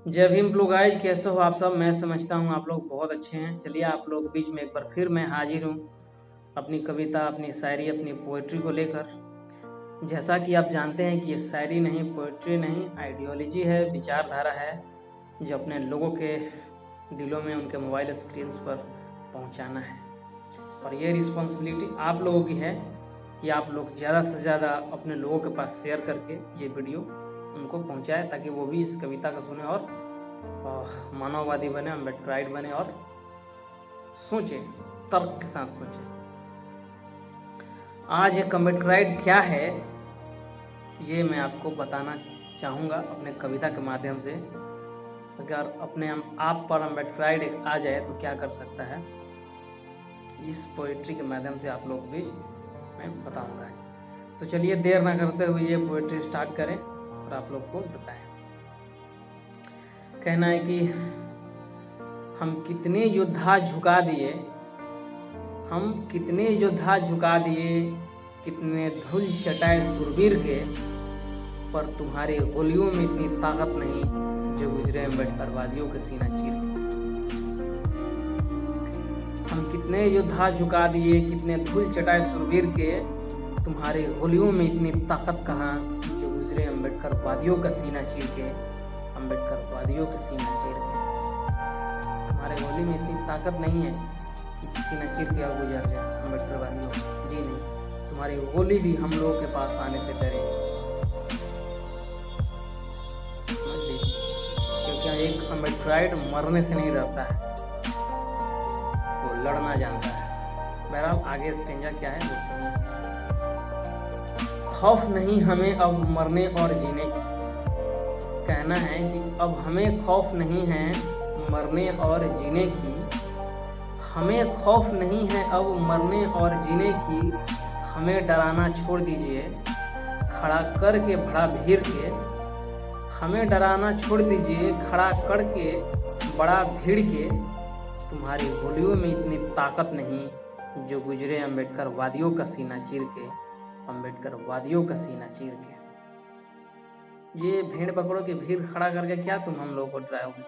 जय Bhim blue guys, कैसे हो आप सब। मैं समझता हूँ आप लोग बहुत अच्छे हैं। चलिए आप लोग के बीच में एक बार फिर मैं हाजिर हूँ अपनी कविता, अपनी शायरी, अपनी पोइट्री को लेकर। जैसा कि आप जानते हैं कि ये शायरी नहीं, पोइट्री नहीं, आइडियोलॉजी है, विचारधारा है जो अपने लोगों के दिलों में, उनके मोबाइल स्क्रीन्स पर पहुँचाना है। और ये रिस्पॉन्सिबिलिटी आप लोगों की है कि आप लोग ज़्यादा से ज़्यादा अपने लोगों के पास शेयर करके ये वीडियो उनको पहुंचाए, ताकि वो भी इस कविता को सुने और मानववादी बने, अम्बेडकराइट बने और सोचे, तर्क के साथ सोचे। आज एक अम्बेडकराइट क्या है ये मैं आपको बताना चाहूँगा अपने कविता के माध्यम से। अगर अपने आप पर अम्बेडकराइट एक आ जाए तो क्या कर सकता है, इस पोइट्री के माध्यम से आप लोग भी मैं बताऊँगा। तो चलिए देर ना करते हुए ये पोइट्री स्टार्ट करें और आप लोग को बताएं। कहना है कि हम कितने योद्धा झुका दिए, हम कितने योद्धा झुका दिए, कितने धूल चटाए सुरवीर के, पर तुम्हारे गोलियों में इतनी ताकत नहीं जो गुजरे अम्बेडकरवादियों के सीना चीर के। हम कितने योद्धा झुका दिए, कितने धूल चटाए सुरवीर के, तुम्हारे गोलियों में इतनी ताकत कहाँ जो गुजरे अम्बेडकरवादियों का सीना चीर के, अम्बेडकरवादियों का सीना चीर के। हमारे गोली में इतनी ताकत नहीं है कि सीना चीर के गुजर जाए अम्बेडकरवादियों। जी नहीं, तुम्हारी गोली भी हम लोगों के पास आने से डरे। समझ लीजिए, क्योंकि एक अम्बेडकराइट मरने से नहीं डरता है, वो लड़ना जानता है। बहरहाल आगे स्टेंजा क्या है वो सुनिए। खौफ नहीं हमें अब मरने और जीने की, कहना है कि अब हमें खौफ नहीं है मरने और जीने की, हमें खौफ नहीं है अब मरने और जीने की, हमें डराना छोड़ दीजिए खड़ा करके बड़ा भीड़ के, हमें डराना छोड़ दीजिए खड़ा करके बड़ा भीड़ के, तुम्हारी गोलियों में इतनी ताकत नहीं जो गुजरे अम्बेडकरवादियों का सीना चीर के, अम्बेडकरवादियों का सीना चीर के। ये भीड़ पकड़ो कि भीड़ खड़ा करके क्या तुम हम लोग को डराओगे?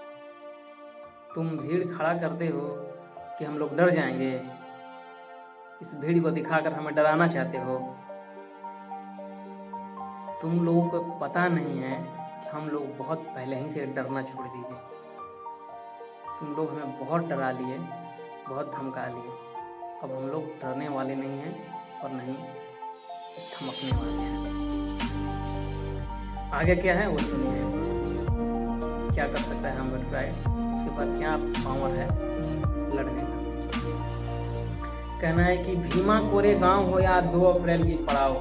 तुम भीड़ खड़ा करते हो कि हम लोग डर जाएंगे, इस भीड़ को दिखाकर हमें डराना चाहते हो। तुम लोगों को पता नहीं है कि हम लोग बहुत पहले ही से डरना छोड़ दीजिए। तुम लोग हमें बहुत डरा लिए, बहुत धमका लिए। अब हम लोग डरने वाले नहीं हैं और नहीं धमकने वाले हैं। आगे क्या है वो सुनिए। क्या कर सकता है अम्बेडकराइट, उसके बाद क्या पावर है लड़ने का। कहना है कि भीमा कोरे गांव हो या 2 अप्रैल की पड़ाव,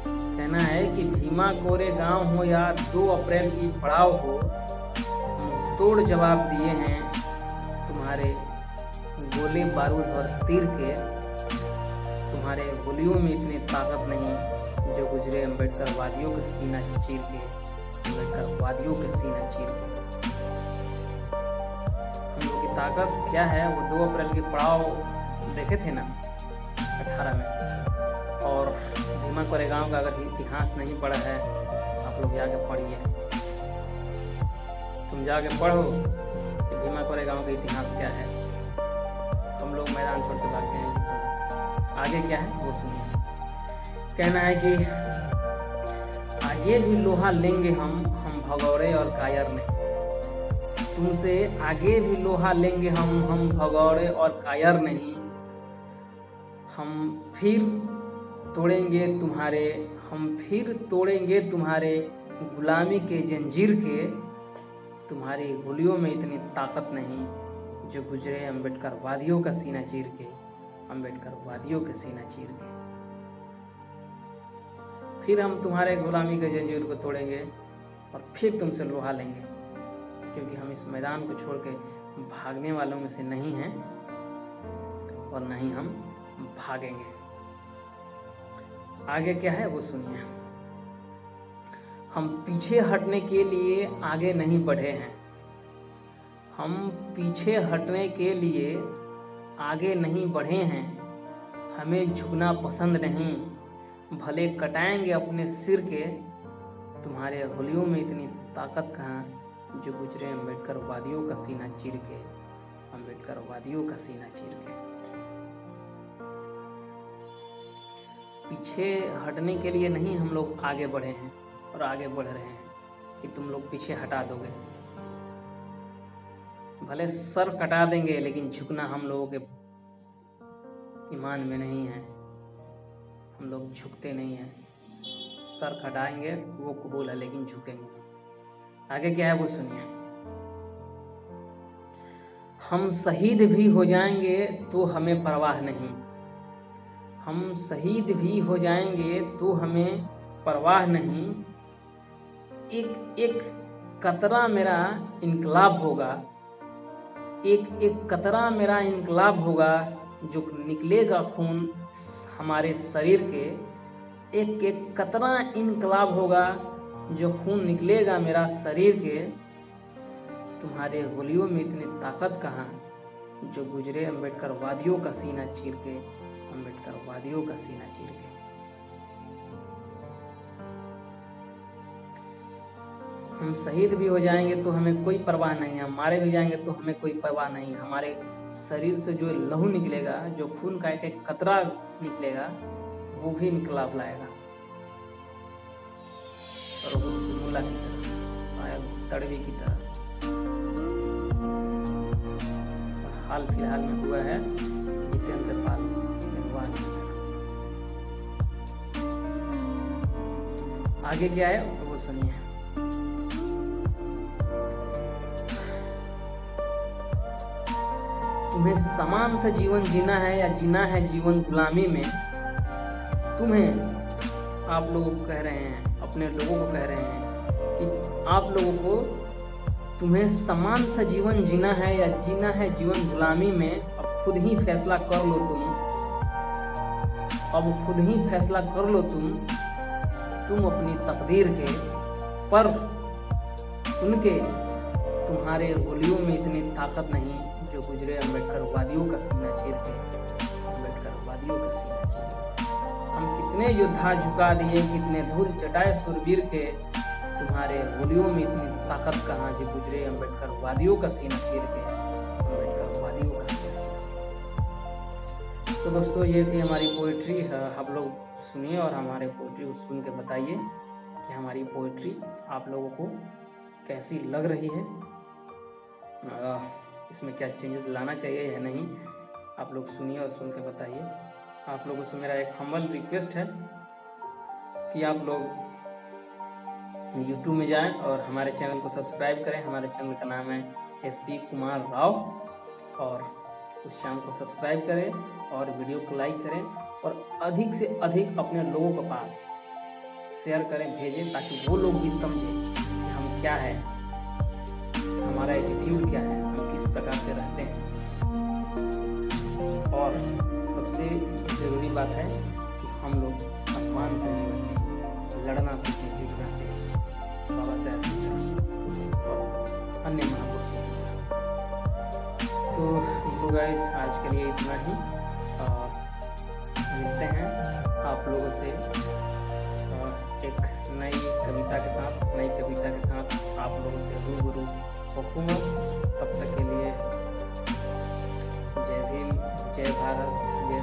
कहना है कि भीमा कोरे गांव हो या 2 अप्रैल की पड़ाव हो, तोड़ जवाब दिए हैं तुम्हारे गोले बारूद और तीर के, तुम्हारे गोलियों में इतनी ताकत नहीं जो गुजरे अम्बेडकरवादियों का सीना चीर के, अम्बेडकरवादियों का सीना चीर के। हम लोग की ताकत क्या है, वो 2 अप्रैल की पड़ाव देखे थे ना 18 में, और भीमा कोरेगांव का अगर इतिहास नहीं पढ़ा है आप लोग जाके पढ़िए। तुम जाके पढ़ो कि भीमा कोरेगांव का इतिहास क्या है। हम लोग मैदान छोड़ के भागते हैं। आगे क्या है वो सुनिए। कहना है कि आगे भी लोहा लेंगे हम भगौड़े और कायर नहीं, तुमसे आगे भी लोहा लेंगे हम भगौड़े और कायर नहीं, हम फिर तोड़ेंगे तुम्हारे गुलामी के जंजीर के, तुम्हारी गोलियों में इतनी ताकत नहीं जो गुजरे अम्बेडकरवादियों का सीना चीर के, अम्बेडकरवादियों के सीना चीर के। फिर हम तुम्हारे गुलामी के जंजीर को तोड़ेंगे और फिर तुमसे लोहा लेंगे, क्योंकि हम इस मैदान को छोड़ के भागने वालों में से नहीं हैं और नहीं हम भागेंगे। आगे क्या है वो सुनिए। हम पीछे हटने के लिए आगे नहीं बढ़े हैं, हम पीछे हटने के लिए आगे नहीं बढ़े हैं, हमें झुकना पसंद नहीं, भले कटाएंगे अपने सिर के, तुम्हारे गोलियों में इतनी ताकत कहाँ जो गुजरे अम्बेडकर वादियों का सीना चीर के, अम्बेडकर वादियों का सीना चीर के। पीछे हटने के लिए नहीं हम लोग आगे बढ़े हैं और आगे बढ़ रहे हैं कि तुम लोग पीछे हटा दोगे। भले सर कटा देंगे लेकिन झुकना हम लोगों के ईमान में नहीं है। हम लोग झुकते नहीं हैं। सर कटाएंगे वो कबूल है लेकिन झुकेंगे। आगे क्या है वो सुनिए। हम शहीद भी हो जाएंगे तो हमें परवाह नहीं, हम शहीद भी हो जाएंगे तो हमें परवाह नहीं। एक एक कतरा मेरा इनकलाब होगा, एक एक कतरा मेरा इनकलाब होगा, जो निकलेगा खून हमारे शरीर के। एक एक कतरा इनकलाब होगा, जो खून निकलेगा मेरा शरीर के। तुम्हारे गोलियों में इतनी ताकत कहाँ, जो गुजरे अम्बेडकर वादियों का सीना चीर के, अम्बेडकर वादियों का सीना चीर के। हम शहीद भी हो जाएंगे तो हमें कोई परवाह नहीं, हम मारे भी जाएंगे तो हमें कोई परवाह नहीं। हमारे शरीर से जो लहू निकलेगा, जो खून का एक एक कतरा निकलेगा, वो भी इनकलाब लाएगा। और वो मुल्ला की तरह, तड़वी की तरह। हाल फिलहाल में हुआ है जितेंद्र पाल मेहरबान। आगे क्या है वो सुनिए। तुम्हें समान से जीवन जीना है या जीना है जीवन गुलामी में। तुम्हें, आप लोगों को कह रहे हैं, अपने लोगों को कह रहे हैं कि आप लोगों को तुम्हें समान सा जीवन जीना है या जीना है जीवन गुलामी में। अब खुद ही फैसला कर लो तुम, अब खुद ही फैसला कर लो तुम अपनी तकदीर के। पर उनके तुम्हारे गोलियों में इतनी ताकत नहीं, जो गुजरे अम्बेडकर वादियों का सीना चीर के, अम्बेडकर वादियों का सीना चीर के। हम कितने योद्धा झुका दिए, कितने धूल चटाए सुरवीर के। तुम्हारे गोलियों में इतनी ताकत कहाँ, जो गुजरे अम्बेडकर वादियों का सीना चीर के, अम्बेडकर वादियों का सीना चीर के। तो दोस्तों ये थी हमारी पोइट्री। आप लोग सुनिए और हमारे पोइट्री को सुन के बताइए कि हमारी पोइट्री आप लोगों को कैसी लग रही है, इसमें क्या चेंजेस लाना चाहिए या नहीं। आप लोग सुनिए और सुन के बताइए। आप लोगों से मेरा एक हम्बल रिक्वेस्ट है कि आप लोग YouTube में जाएं और हमारे चैनल को सब्सक्राइब करें। हमारे चैनल का नाम है SP कुमार राव, और उस चैनल को सब्सक्राइब करें और वीडियो को लाइक करें और अधिक से अधिक अपने लोगों के पास शेयर करें, भेजें, ताकि वो लोग भी समझें कि हम क्या है, हमारा एटीट्यूड क्या है, हम किस प्रकार से रहते हैं। और सबसे ज़रूरी बात है कि हम लोग सम्मान से जीवन में लड़ना सीखें, जीतना सीखें। बाबा साहब और अन्य महापुरुषों। तो गाइस आज के लिए इतना ही। मिलते हैं आप लोगों से एक नई कविता के साथ आप लोगों से रूबरू होऊंगा। तब तक के लिए जय भीम, जय भारत, जय